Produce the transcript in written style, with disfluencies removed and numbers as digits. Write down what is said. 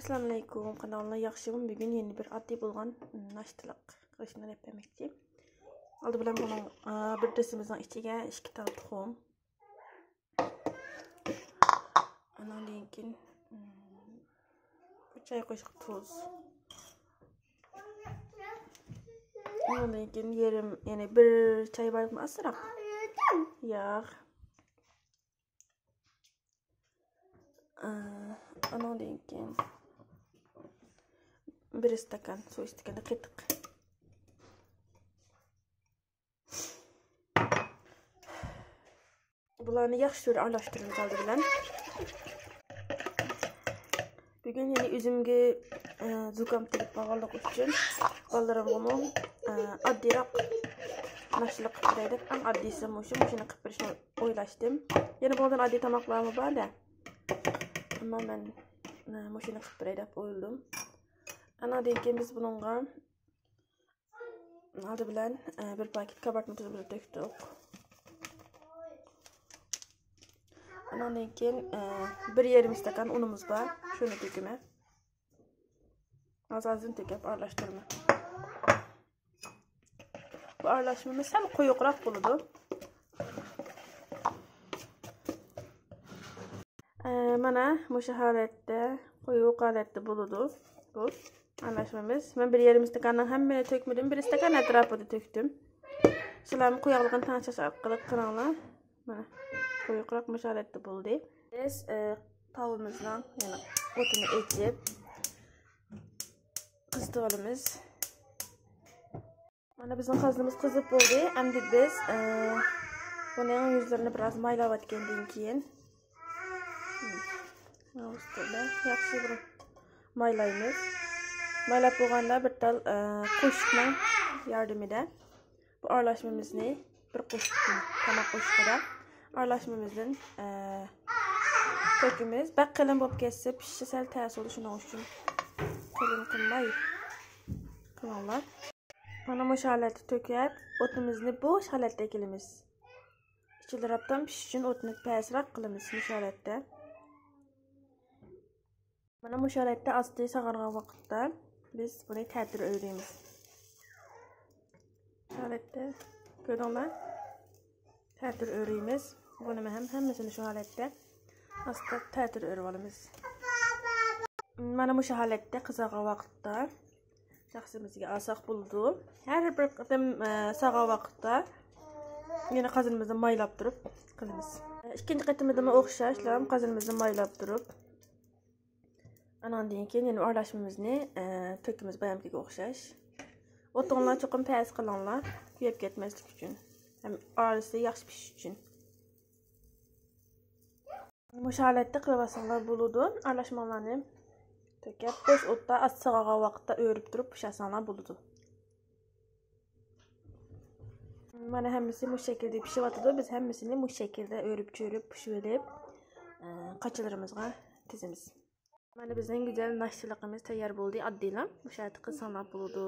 Assalamu alaykum, kanalına yaxşımın. Bugün yeni bir addi bulgan naştılıq qilishni yapmaktayım. Aldı bilan bunun bir desimizin içiga 2 tal tuxum. Ondan keyin bir çay qo'shib tuz. Ondan keyin yerim, yani bir çay bardak asıraq. Yağ. Ondan keyin bir stakan, su istakanı qatiq. Bularni yaxshi aralashtirib oldi bilan. Bugün yine üzümge zukam tilib bağlıq üçün balalarım bunu addiroq naşlıq qilib eng addisi shuni qilib berishni o'ylashdim. Yana bundan addiy tamoqlarmi bor da. Ammo men shuni qilib beray deb o'yladim. Ana deyken biz bununla aldı bilan bir paket kabartma tuzumuzu döktük. Ondan keyin 1,5 stakan unumuz var. Şunu döküme. Az-azını döküp aralashtirma. Bu aralashmamiz ham quyuqroq bo'ladi. Mana bu holatda quyuq holatda bo'ladi. Bu aralashmamiz. Men 1,5 stakandan hammani tökmedim. 1 stakan atrofida töktüm. Sizlarni quyuqligini tanishish orqali qaranglar. Mana quyuqroq holatda bo'ldi. Biz tavamızdan yani otunu ekip kızıtib olamiz. Mana bizning qazimiz qizib bo'ldi. Endi biz buning yuzlarini biroz maylab o'tgandan keyin ustida yaxshi bir maylaymiz. Maylab bo'lganda bir tal qo'shiqning yordamida bu aralashmamizni bir qo'shiqni tomoq qo'shig'ida aralashmamizdan tökümüz. Bak kalın bo'lib ketsa pişse sal ters olur shuning uchun kalın qilmay qilinglar. Mana bu holatda tökib, o'timizni bo'sh holatda kelamiz. Ichilirabdan pishish uchun o'tni pastroq qilamiz bu holatda. Mana bu holatda asti sag'argan vaqtda biz buni ta'tir o'raymiz. Holatda ko'rdinglar? Ta'tir o'raymiz. Buni ham hammasini shu holatda asta ta'tir o'rib olamiz. Mana bu holatda qizargan vaqtda shaxsimizga olsak bo'ldi. Har bir qadam sag'an vaqtda yana qazilimizni maylab turib qilamiz. Ikkinchi qatimida ham o'xshashlar, qazilimizni maylab turib andan keyin yana aralashmamizni to'kimiz bayamkiga o'xshash. O'tinlar cho'qim pes qilinglar, kuyib ketmaslik uchun. Ham orasi yaxshi pishish uchun. Bu holatda qilib olsanglar bo'ladi. Aralashmalarni tökib, bo'sh o'tda as-sag'agan vaqtda o'rib turib pishirsanlar bo'ladi. Mana hammasi bu shaklda pishyapti. Biz hammasini bu shaklda o'rib-cho'rib, pishirib, qachilarimizga tizamiz. Mana bizning go'zal naştiliqimiz tayyor bo'ldi. Addilam bu shaklda qilsanlar bo'ladi.